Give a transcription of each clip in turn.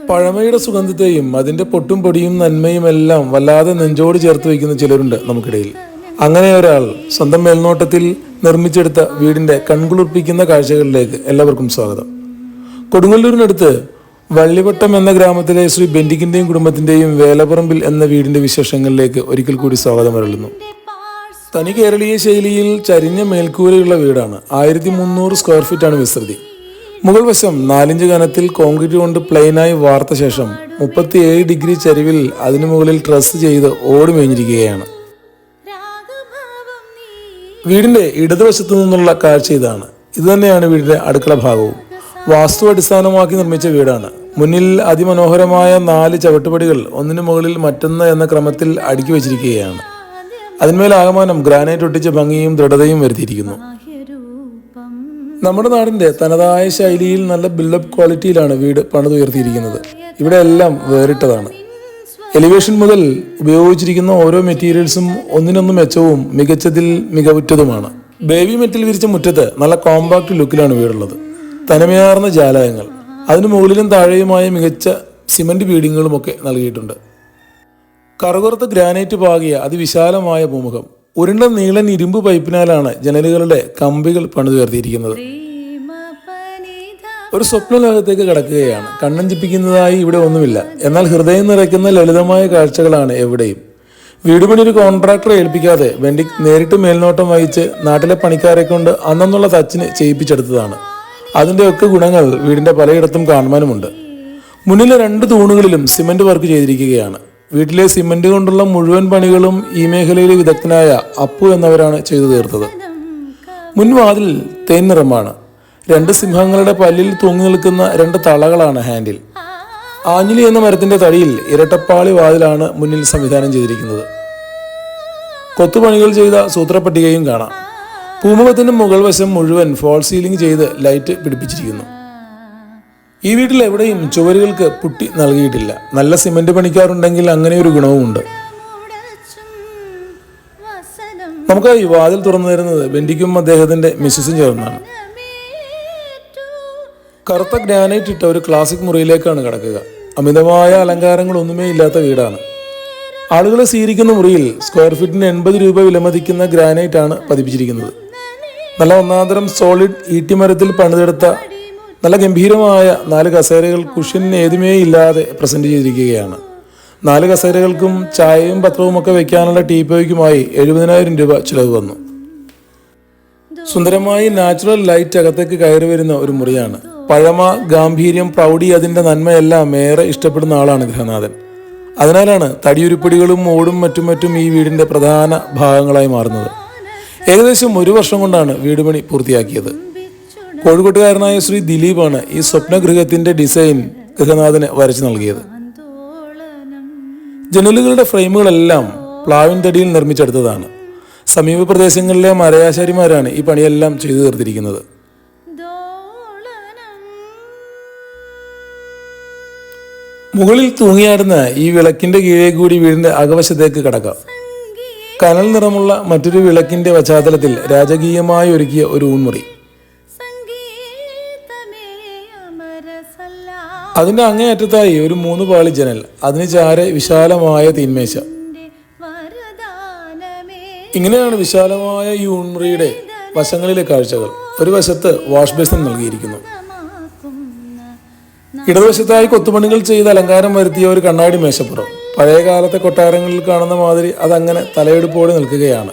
പഴമയുടെ സുഗന്ധത്തെയും അതിന്റെ പൊട്ടും പൊടിയും നന്മയും എല്ലാം വല്ലാതെ നെഞ്ചോട് ചേർത്ത് വയ്ക്കുന്ന ചിലരുണ്ട് നമുക്കിടയിൽ. അങ്ങനെ ഒരാൾ സ്വന്തം മേൽനോട്ടത്തിൽ നിർമ്മിച്ചെടുത്ത വീടിന്റെ കൺകുളിർപ്പിക്കുന്ന കാഴ്ചകളിലേക്ക് എല്ലാവർക്കും സ്വാഗതം. കൊടുങ്ങല്ലൂരിനടുത്ത് വള്ളിവട്ടം എന്ന ഗ്രാമത്തിലെ ശ്രീ ബെന്റിക്കിന്റെയും കുടുംബത്തിന്റെയും വേലപ്പറമ്പിൽ എന്ന വീടിന്റെ വിശേഷങ്ങളിലേക്ക് ഒരിക്കൽ കൂടി സ്വാഗതം അരുളുന്നു. തനി കേരളീയ ശൈലിയിൽ ചരിഞ്ഞ മേൽക്കൂരയുള്ള വീടാണ്. 1300 സ്ക്വയർ ഫീറ്റ് ആണ് വിസ്തൃതി. മുകൾ വശം 4 ഇഞ്ച് കനത്തിൽ കോൺക്രീറ്റ് കൊണ്ട് പ്ലെയിനായി വാർത്ത ശേഷം 37 ഡിഗ്രി ചരിവിൽ അതിനു മുകളിൽ ട്രസ് ചെയ്ത് ഓടി മേഞ്ഞിരിക്കുകയാണ്. വീടിന്റെ ഇടതുവശത്തു നിന്നുള്ള കാഴ്ച ഇതാണ്. ഇതുതന്നെയാണ് വീടിന്റെ അടുക്കള ഭാഗവും. വാസ്തു അടിസ്ഥാനമാക്കി നിർമ്മിച്ച വീടാണ്. മുന്നിൽ അതിമനോഹരമായ 4 ചവിട്ടുപടികൾ ഒന്നിനു മുകളിൽ മറ്റൊന്ന് എന്ന ക്രമത്തിൽ അടുക്കി വെച്ചിരിക്കുകയാണ്. അതിന്മേൽ ആകമാനം ഗ്രാനൈറ്റ് ഒട്ടിച്ച ഭംഗിയും ദൃഢതയും വരുത്തിയിരിക്കുന്നു. നമ്മുടെ നാടിന്റെ തനതായ ശൈലിയിൽ നല്ല ബിൽഡപ്പ് ക്വാളിറ്റിയിലാണ് വീട് പണിതുയർത്തിയിരിക്കുന്നത്. ഇവിടെ എല്ലാം വേറിട്ടതാണ്. എലിവേഷൻ മുതൽ ഉപയോഗിച്ചിരിക്കുന്ന ഓരോ മെറ്റീരിയൽസും ഒന്നിനൊന്ന് മെച്ചവും മികച്ചതിൽ മികവുറ്റതുമാണ്. ബേബി മെറ്റൽ വിരിച്ച മുറ്റത്ത് നല്ല കോമ്പാക്ട് ലുക്കിലാണ് വീടുള്ളത്. തനിമയാർന്ന ജാലകങ്ങൾ, അതിനു മുകളിലും താഴെയുമായ മികച്ച സിമന്റ് ബീഡിങ്ങുകളും ഒക്കെ നൽകിയിട്ടുണ്ട്. കറുകറുത്ത ഗ്രാനൈറ്റ് പാകിയ അതിവിശാലമായ പൂമുഖം, ഉരുണ്ട നീളൻ ഇരുമ്പ് പൈപ്പിനാലാണ് ജനലുകളുടെ കമ്പികൾ പണിതുയർത്തിയിരിക്കുന്നത്. ഒരു സ്വപ്ന ലോകത്തേക്ക് കടക്കുകയാണ്. കണ്ണഞ്ചിപ്പിക്കുന്നതായി ഇവിടെ ഒന്നുമില്ല. എന്നാൽ ഹൃദയം നിറയ്ക്കുന്ന ലളിതമായ കാഴ്ചകളാണ് എവിടെയും. വീടുപണി ഒരു കോൺട്രാക്ടറെ ഏൽപ്പിക്കാതെ ബെന്റിക് നേരിട്ട് മേൽനോട്ടം വഹിച്ച് നാട്ടിലെ പണിക്കാരെ കൊണ്ട് അന്നുള്ള തച്ചിന് ചെയ്യിപ്പിച്ചെടുത്തതാണ്. അതിൻ്റെയൊക്കെ ഗുണങ്ങൾ വീടിന്റെ പലയിടത്തും കാണുവാനുമുണ്ട്. മുന്നിലെ 2 തൂണുകളിലും സിമന്റ് വർക്ക് ചെയ്തിരിക്കുകയാണ്. വീട്ടിലെ സിമന്റ് കൊണ്ടുള്ള മുഴുവൻ പണികളും ഈ മേഖലയിലെ വിദഗ്ധനായ അപ്പു എന്നവരാണ് ചെയ്തു തീർത്തത്. മുൻവാതിൽ തേൻ നിറമാണ്. 2 സിംഹങ്ങളുടെ പല്ലിൽ തൂങ്ങി നിൽക്കുന്ന 2 തളകളാണ് ഹാൻഡിൽ. ആഞ്ഞിലി എന്ന മരത്തിന്റെ തടിയിൽ ഇരട്ടപ്പാളി വാതിലാണ് മുന്നിൽ സംവിധാനം ചെയ്തിരിക്കുന്നത്. കൊത്തുപണികൾ ചെയ്ത സൂത്രപ്പട്ടികയും കാണാം. പൂമുഖത്തിന്റെ മുകൾ വശം മുഴുവൻ ഫോൾ സീലിംഗ് ചെയ്ത് ലൈറ്റ് പിടിപ്പിച്ചിരിക്കുന്നു. ഈ വീട്ടിൽ എവിടെയും ചുവരുകൾക്ക് പുട്ടി നൽകിയിട്ടില്ല. നല്ല സിമന്റ് പണിക്കാറുണ്ടെങ്കിൽ അങ്ങനെ ഒരു ഗുണവുമുണ്ട്. നമുക്കായി വാതിൽ തുറന്നു തരുന്നത് ബെന്റിക്കും അദ്ദേഹത്തിന്റെ മിസ്സസും ചേർന്നാണ്. കറുത്ത ഗ്രാനൈറ്റ് ഇട്ട ഒരു ക്ലാസിക് മുറിയിലേക്കാണ് കടക്കുക. അമിതമായ അലങ്കാരങ്ങളൊന്നുമേ ഇല്ലാത്ത വീടാണ്. ആളുകളെ സ്വീകരിക്കുന്ന മുറിയിൽ സ്ക്വയർ ഫീറ്റിന് 80 രൂപ വിലമതിക്കുന്ന ഗ്രാനൈറ്റ് ആണ് പതിപ്പിച്ചിരിക്കുന്നത്. നല്ല ഒന്നാന്തരം സോളിഡ് ഈട്ടിമരത്തിൽ പണിതെടുത്ത നല്ല ഗംഭീരമായ 4 കസേരകൾ കുഷ്യൻ ഏതുമേ ഇല്ലാതെ പ്രസന്റ് ചെയ്തിരിക്കുകയാണ്. 4 കസേരകൾക്കും ചായയും പത്രവും ഒക്കെ വെക്കാനുള്ള ടീപ്പോയ്ക്കുമായി 70,000 രൂപ ചിലവ് വന്നു. സുന്ദരമായി നാച്ചുറൽ ലൈറ്റ് അകത്തേക്ക് കയറി വരുന്ന ഒരു മുറിയാണ്. പഴമ, ഗാംഭീര്യം, പ്രൗഢി, അതിന്റെ നന്മയെല്ലാം ഏറെ ഇഷ്ടപ്പെടുന്ന ആളാണ് ഗൃഹനാഥൻ. അതിനാലാണ് തടിയുരുപ്പടികളും ഓടും മറ്റും ഈ വീടിന്റെ പ്രധാന ഭാഗങ്ങളായി മാറുന്നത്. ഏകദേശം 1 വർഷം കൊണ്ടാണ് വീട് പണി പൂർത്തിയാക്കിയത്. കോഴിക്കോട്ടുകാരനായ ശ്രീ ദിലീപാണ് ഈ സ്വപ്നഗൃഹത്തിന്റെ ഡിസൈൻ ഗൃഹനാഥന് വരച്ചു നൽകിയത്. ജനലുകളുടെ ഫ്രെയിമുകളെല്ലാം പ്ലാവിൻ തടിയിൽ നിർമ്മിച്ചെടുത്തതാണ്. സമീപ പ്രദേശങ്ങളിലെ മരയാശാരിമാരാണ് ഈ പണിയെല്ലാം ചെയ്തു തീർത്തിരിക്കുന്നത്. മുകളിൽ തൂങ്ങിയാടുന്ന ഈ വിളക്കിന്റെ കീഴേ കൂടി വീടിന്റെ അകവശത്തേക്ക് കടക്കാം. കനൽ നിറമുള്ള മറ്റൊരു വിളക്കിന്റെ പശ്ചാത്തലത്തിൽ രാജകീയമായി ഒരുക്കിയ ഒരു ഊൺമുറി. അതിന്റെ അങ്ങേയറ്റത്തായി ഒരു 3 പാളി ജനൽ, അതിന് ചാരെ വിശാലമായ തീന്മേശ. ഇങ്ങനെയാണ് വിശാലമായ ഈ ഊൺമുറിയുടെ വശങ്ങളിലെ കാഴ്ചകൾ. ഒരു വശത്ത് വാഷ് ബേസിൻ നൽകിയിരിക്കുന്നു. ഇടതുവശത്തായി കൊത്തുപണികൾ ചെയ്ത് അലങ്കാരം വരുത്തിയ ഒരു കണ്ണാടി മേശപ്പുറം. പഴയ കാലത്തെ കൊട്ടാരങ്ങളിൽ കാണുന്ന മാതിരി അതങ്ങനെ തലയെടുപ്പോടെ നിൽക്കുകയാണ്.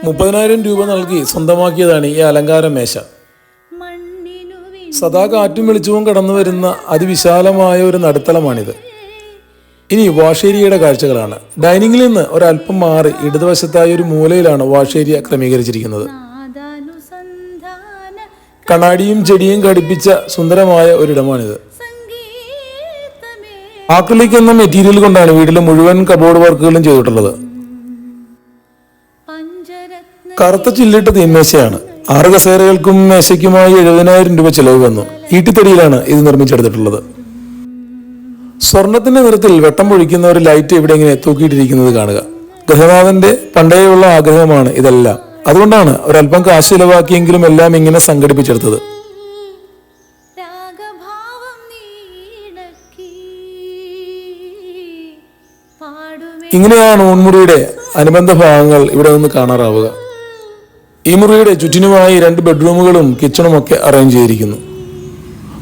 30,000 രൂപ നൽകി സ്വന്തമാക്കിയതാണ് ഈ അലങ്കാര മേശ. സദാ കാറ്റും വെളിച്ചവും കടന്നു വരുന്ന അതിവിശാലമായ ഒരു നടുത്തളമാണിത്. ഇനി വാഷേരിയയുടെ കാഴ്ചകളാണ്. ഡൈനിങ്ങിൽ നിന്ന് ഒരല്പം മാറി ഇടതുവശത്തായ ഒരു മൂലയിലാണ് വാഷേരിയ ക്രമീകരിച്ചിരിക്കുന്നത്. കണ്ണാടിയും ചെടിയും ഘടിപ്പിച്ച സുന്ദരമായ ഒരിടമാണിത്. ആക്രിലിക് എന്ന മെറ്റീരിയൽ കൊണ്ടാണ് വീട്ടിലെ മുഴുവൻ കബോർഡ് വർക്കുകളും ചെയ്തിട്ടുള്ളത്. കറുത്ത ചില്ലിട്ട തീന്മേശയാണ്. 6 കസേരകൾക്കും മേശയ്ക്കുമായി 70,000 രൂപ ചിലവ് വന്നു. ഈട്ടിത്തടിയിലാണ് ഇത് നിർമ്മിച്ചെടുത്തിട്ടുള്ളത്. സ്വർണത്തിന്റെ നിറത്തിൽ വെട്ടം പൊഴിക്കുന്ന ഒരു ലൈറ്റ് ഇവിടെ ഇങ്ങനെ തൂക്കിയിട്ടിരിക്കുന്നത് കാണുക. ഗൃഹനാഥന്റെ പണ്ടേയുള്ള ആഗ്രഹമാണ് ഇതെല്ലാം. അതുകൊണ്ടാണ് ഒരല്പം കാശ് ചിലവാക്കിയെങ്കിലും എല്ലാം ഇങ്ങനെ സംഘടിപ്പിച്ചെടുത്തത്. ഇങ്ങനെയാണ് ഊൺമുറിയുടെ അനുബന്ധ ഭാഗങ്ങൾ ഇവിടെ നിന്ന് കാണാറാവുക. ഈ മുറിയുടെ ചുറ്റിനുമായി 2 ബെഡ്റൂമുകളും കിച്ചണും ഒക്കെ അറേഞ്ച് ചെയ്തിരിക്കുന്നു.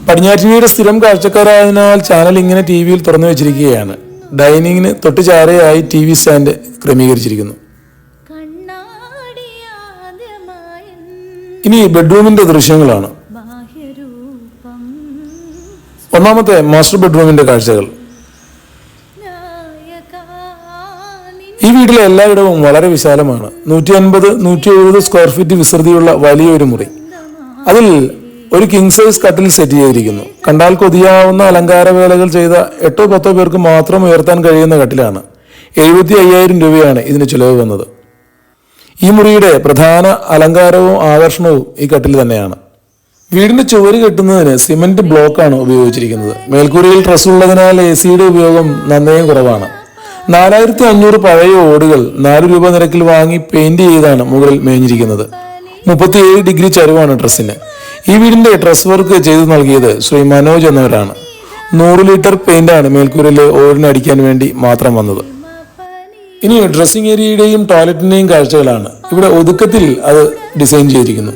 പടിഞ്ഞാറ്റിനിയുടെ സ്ഥിരം കാഴ്ചക്കാരായതിനാൽ ചാനൽ ഇങ്ങനെ ടി വിയിൽ തുറന്നു വെച്ചിരിക്കുകയാണ്. ഡൈനിങ്ങിന് തൊട്ട് ചാരയായി TV സ്റ്റാൻഡ് ക്രമീകരിച്ചിരിക്കുന്നു. ഇനി ബെഡ്റൂമിന്റെ ദൃശ്യങ്ങളാണ്. ഒന്നാമത്തെ മാസ്റ്റർ ബെഡ്റൂമിന്റെ കാഴ്ചകൾ. ഈ വീട്ടിലെ എല്ലായിടവും വളരെ വിശാലമാണ്. 150-170 സ്ക്വയർ ഫീറ്റ് വിസ്തൃതിയുള്ള വലിയൊരു മുറി. അതിൽ ഒരു കിങ് സൈസ് കട്ടിൽ സെറ്റ് ചെയ്തിരിക്കുന്നു. കണ്ടാൽ കൊതിയാവുന്ന അലങ്കാര വേലകൾ ചെയ്ത 8-10 പേർക്ക് മാത്രം ഉയർത്താൻ കഴിയുന്ന കട്ടിലാണ്. 75,000 രൂപയാണ് ഇതിന് ചിലവ് വന്നത്. ഈ മുറിയുടെ പ്രധാന അലങ്കാരവും ആകർഷണവും ഈ കട്ടിൽ തന്നെയാണ്. വീടിന്റെ ചുവര് കെട്ടുന്നതിന് സിമന്റ് ബ്ലോക്കാണ് ഉപയോഗിച്ചിരിക്കുന്നത്. മേൽക്കൂരയിൽ ട്രസ് ഉള്ളതിനാൽ AC-യുടെ ഉപയോഗം നന്നേ കുറവാണ്. 4500 പഴയ ഓടുകൾ 4 രൂപ നിരക്കിൽ വാങ്ങി പെയിന്റ് ചെയ്താണ് മുകളിൽ മേഞ്ഞിരിക്കുന്നത്. 37 ഡിഗ്രി ചരിവാണ് ഡ്രസ്സിന്. ഈ വീടിന്റെ ഡ്രസ് വർക്ക് ചെയ്തു നൽകിയത് ശ്രീ മനോജ് എന്നവരാണ്. 100 ലിറ്റർ പെയിന്റാണ് മേൽക്കൂരയിലെ ഓടിന് അടിക്കാൻ വേണ്ടി മാത്രം വന്നത്. ഇനി ഡ്രസ്സിംഗ് ഏരിയയുടെയും ടോയ്ലറ്റിന്റെയും കാഴ്ചകളാണ്. ഇവിടെ ഒതുക്കത്തിൽ അത് ഡിസൈൻ ചെയ്തിരിക്കുന്നു.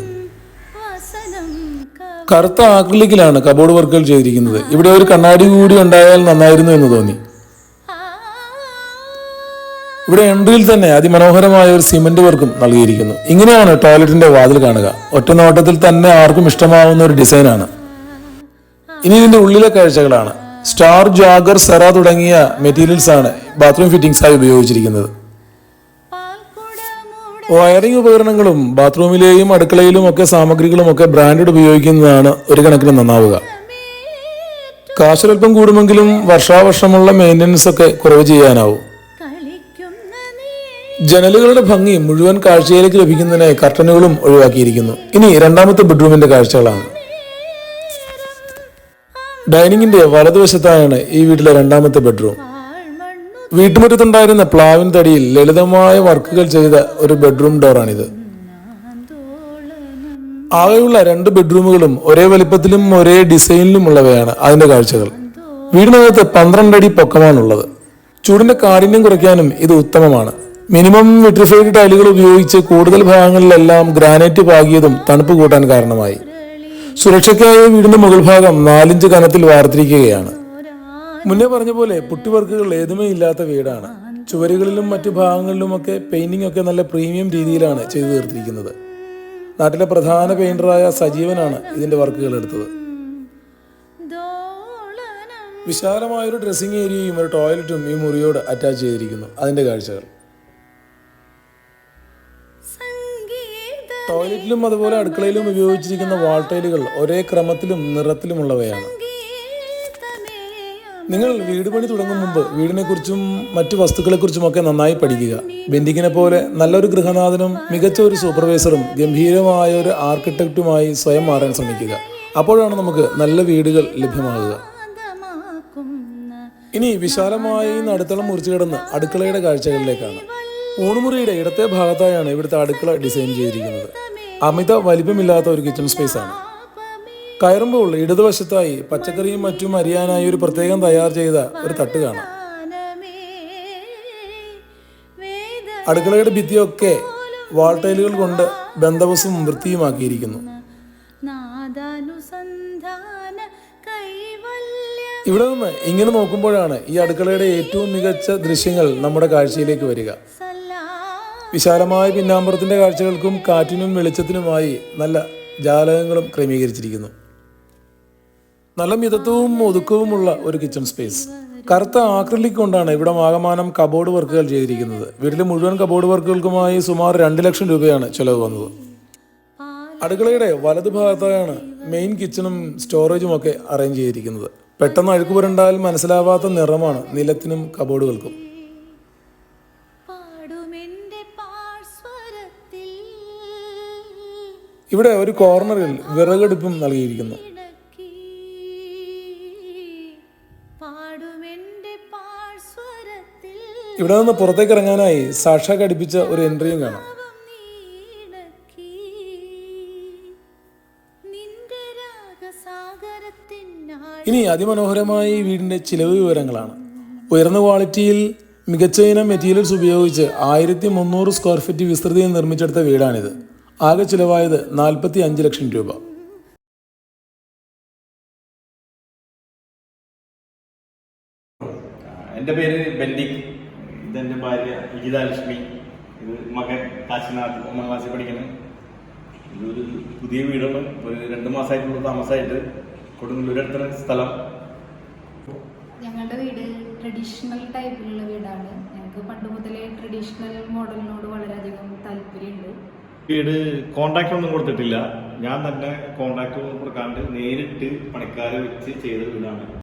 കറുത്ത ആക്രിലിക്കിലാണ് കബോർഡ് വർക്കുകൾ ചെയ്തിരിക്കുന്നത്. ഇവിടെ ഒരു കണ്ണാടി കൂടി ഉണ്ടായാൽ നന്നായിരുന്നു എന്ന് തോന്നി. ഇവിടെ എൻട്രിയിൽ തന്നെ അതിമനോഹരമായ ഒരു സിമന്റ് വർക്കും നൽകിയിരിക്കുന്നു. ഇങ്ങനെയാണ് ടോയ്ലറ്റിന്റെ വാതിൽ കാണുക. ഒറ്റ നോട്ടത്തിൽ തന്നെ ആർക്കും ഇഷ്ടമാവുന്ന ഒരു ഡിസൈനാണ്. ഇനി ഇതിന്റെ ഉള്ളിലെ കാഴ്ചകളാണ്. സ്റ്റാർ, ജാഗർ, സെറ തുടങ്ങിയ മെറ്റീരിയൽസ് ആണ് ബാത്റൂം ഫിറ്റിംഗ്സ് ആയി ഉപയോഗിച്ചിരിക്കുന്നത്. വയറിംഗ് ഉപകരണങ്ങളും ബാത്റൂമിലെയും അടുക്കളയിലും ഒക്കെ സാമഗ്രികളും ഒക്കെ ബ്രാൻഡഡ് ഉപയോഗിക്കുന്നതാണ് ഒരു കണക്കിന് നന്നാവുക. കാശൊരൽപ്പം കൂടുമെങ്കിലും വർഷാവർഷമുള്ള മെയിൻ്റനൻസ് ഒക്കെ കുറവ് ചെയ്യാനാവും. ജനലുകളുടെ ഭംഗി മുഴുവൻ കാഴ്ചയിലേക്ക് ലഭിക്കുന്നതിനായി കർട്ടനുകളും ഒഴിവാക്കിയിരിക്കുന്നു. ഇനി രണ്ടാമത്തെ ബെഡ്റൂമിന്റെ കാഴ്ചകളാണ്. ഡൈനിങ്ങിന്റെ വലതുവശത്താണ് ഈ വീട്ടിലെ രണ്ടാമത്തെ ബെഡ്റൂം. വീട്ടുമുറ്റത്തുണ്ടായിരുന്ന പ്ലാവിൻ തടിയിൽ ലളിതമായ വർക്കുകൾ ചെയ്ത ഒരു ബെഡ്റൂം ഡോറാണിത്. ആകെയുള്ള 2 ബെഡ്റൂമുകളും ഒരേ വലിപ്പത്തിലും ഒരേ ഡിസൈനിലും ഉള്ളവയാണ് അതിന്റെ കാഴ്ചകൾ. വീടിനകത്ത് 12 അടി പൊക്കമാണുള്ളത്. ചൂടിന്റെ കാഠിന്യം കുറയ്ക്കാനും ഇത് ഉത്തമമാണ്. മിനിമം വിട്രിഫൈഡ് ടൈലുകൾ ഉപയോഗിച്ച് കൂടുതൽ ഭാഗങ്ങളിലെല്ലാം ഗ്രാനൈറ്റ് പാകിയതും തണുപ്പ് കൂട്ടാൻ കാരണമായി. സുരക്ഷയ്ക്കായി വീടിന്റെ മുകൾ ഭാഗം 4 ഇഞ്ച് കനത്തിൽ വാർത്തിരിക്കുകയാണ്. മുന്നേ പറഞ്ഞ പോലെ പുട്ടിവർക്കുകൾ ഏതുമേ ഇല്ലാത്ത വീടാണ്. ചുവരുകളിലും മറ്റു ഭാഗങ്ങളിലുമൊക്കെ പെയിന്റിംഗ് ഒക്കെ നല്ല പ്രീമിയം രീതിയിലാണ് ചെയ്തു തീർത്തിരിക്കുന്നത്. നാട്ടിലെ പ്രധാന പെയിന്ററായ സജീവനാണ് ഇതിന്റെ വർക്കുകൾ എടുത്തത്. വിശാലമായൊരു ഡ്രസ്സിംഗ് ഏരിയയും ഒരു ടോയ്ലറ്റും ഈ മുറിയോട് അറ്റാച്ച് ചെയ്തിരിക്കുന്നു. അതിന്റെ കാഴ്ചകൾ. ടോയ്ലറ്റിലും അതുപോലെ അടുക്കളയിലും ഉപയോഗിച്ചിരിക്കുന്ന വാൾ ടൈലുകൾ ഒരേ ക്രമത്തിലും നിറത്തിലുമുള്ളവയാണ്. നിങ്ങൾ വീട് പണി തുടങ്ങും മുമ്പ് വീടിനെക്കുറിച്ചും മറ്റു വസ്തുക്കളെക്കുറിച്ചും ഒക്കെ നന്നായി പഠിക്കുക. ബെൻഡിങ്ങിനെ പോലെ നല്ലൊരു ഗൃഹനാഥനും മികച്ച ഒരു സൂപ്പർവൈസറും ഗംഭീരമായ ഒരു ആർക്കിടെക്റ്റുമായി സ്വയം മാറാൻ ശ്രമിക്കുക. അപ്പോഴാണ് നമുക്ക് നല്ല വീടുകൾ ലഭ്യമാകുക. ഇനി വിശാലമായി നടുത്തളം മുറിച്ചു കിടന്ന് അടുക്കളയുടെ കാഴ്ചകളിലേക്കാണ്. ഊണുമുറിയുടെ ഇടത്തെ ഭാഗത്തായാണ് ഇവിടുത്തെ അടുക്കള ഡിസൈൻ ചെയ്തിരിക്കുന്നത്. അമിത വലിപ്പമില്ലാത്ത ഒരു കിച്ചൺ സ്പേസ് ആണ്. കയറുമ്പോൾ ഇടതുവശത്തായി പച്ചക്കറിയും മറ്റും അരിയാനായി ഒരു പ്രത്യേകം തയ്യാർ ചെയ്ത ഒരു തട്ട് കാണാം. അടുക്കളയുടെ ഭിത്തിയൊക്കെ വാൾ ടൈലുകൾ കൊണ്ട് ബന്ധവസും വൃത്തിയുമാക്കിയിരിക്കുന്നു. ഇവിടെ നിന്ന് ഇങ്ങനെ നോക്കുമ്പോഴാണ് ഈ അടുക്കളയുടെ ഏറ്റവും മികച്ച ദൃശ്യങ്ങൾ നമ്മുടെ കാഴ്ചയിലേക്ക് വരിക. വിശാലമായ പിന്നാമ്പുറത്തിന്റെ കാഴ്ചകൾക്കും കാറ്റിനും വെളിച്ചത്തിനുമായി നല്ല ജാലകങ്ങളും ക്രമീകരിച്ചിരിക്കുന്നു. നല്ല മിതത്വവും ഒതുക്കവുമുള്ള ഒരു കിച്ചൺ സ്പേസ്. കറുത്ത ആക്രിലിക് കൊണ്ടാണ് ഇവിടെ ആകമാനം കബോർഡ് വർക്കുകൾ ചെയ്തിരിക്കുന്നത്. വീട്ടിലെ മുഴുവൻ കബോർഡ് വർക്കുകൾക്കുമായി സുമാർ 2 ലക്ഷം രൂപയാണ് ചെലവ് വന്നത്. അടുക്കളയുടെ വലതുഭാഗത്താണ് മെയിൻ കിച്ചണും സ്റ്റോറേജും ഒക്കെ അറേഞ്ച് ചെയ്തിരിക്കുന്നത്. പെട്ടെന്ന് അഴുക്ക് പുരണ്ടാൽ മനസ്സിലാവാത്ത നിറമാണ് നിലത്തിനും കബോർഡുകൾക്കും. ഇവിടെ ഒരു കോർണറിൽ വിറകടുപ്പും നൽകിയിരിക്കുന്നു. ഇവിടെ നിന്ന് പുറത്തേക്ക് ഇറങ്ങാനായി സാക്ഷ ഘടിപ്പിച്ച ഒരു എൻട്രിയും കാണാം. ഇനി അതിമനോഹരമായ ഈ വീടിന്റെ ചിലവ് വിവരങ്ങളാണ്. ഉയർന്ന ക്വാളിറ്റിയിൽ മികച്ച ഇനം മെറ്റീരിയൽസ് ഉപയോഗിച്ച് 1300 സ്ക്വയർ ഫീറ്റ് വിസ്തൃതിയിൽ നിർമ്മിച്ചെടുത്ത വീടാണിത്. ആകെ ചിലവായത് 45 ലക്ഷം രൂപ. എൻ്റെ പേര് ബെൻഡിക്. ഇതെൻ്റെ ഭാര്യ വിജിതാലക്ഷ്മി. ഇത് മകൻ കാശിനാഥ് 1ാം ക്ലാസ്സിൽ പഠിക്കുന്നത്. ഇതൊരു പുതിയ വീടാണ്. ഒരു 2 മാസമായിട്ടുള്ള താമസമായിട്ട് കൊടുങ്ങല്ലൂരടുത്താണ് സ്ഥലം. ഞങ്ങളുടെ വീട് ട്രഡീഷണൽ ടൈപ്പിലുള്ള വീടാണ്. ഞങ്ങൾക്ക് പണ്ട് മുതലേ ട്രഡീഷണൽ മോഡലിനോട് വളരെയധികം താല്പര്യമുണ്ട്. വീട് കോൺട്രാക്ട് ഒന്നും കൊടുത്തിട്ടില്ല. ഞാൻ തന്നെ കോൺട്രാക്ട് ഒന്നും കൊടുക്കാണ്ട് നേരിട്ട് പണിക്കാരെ വെച്ച് ചെയ്ത വീടാണ്.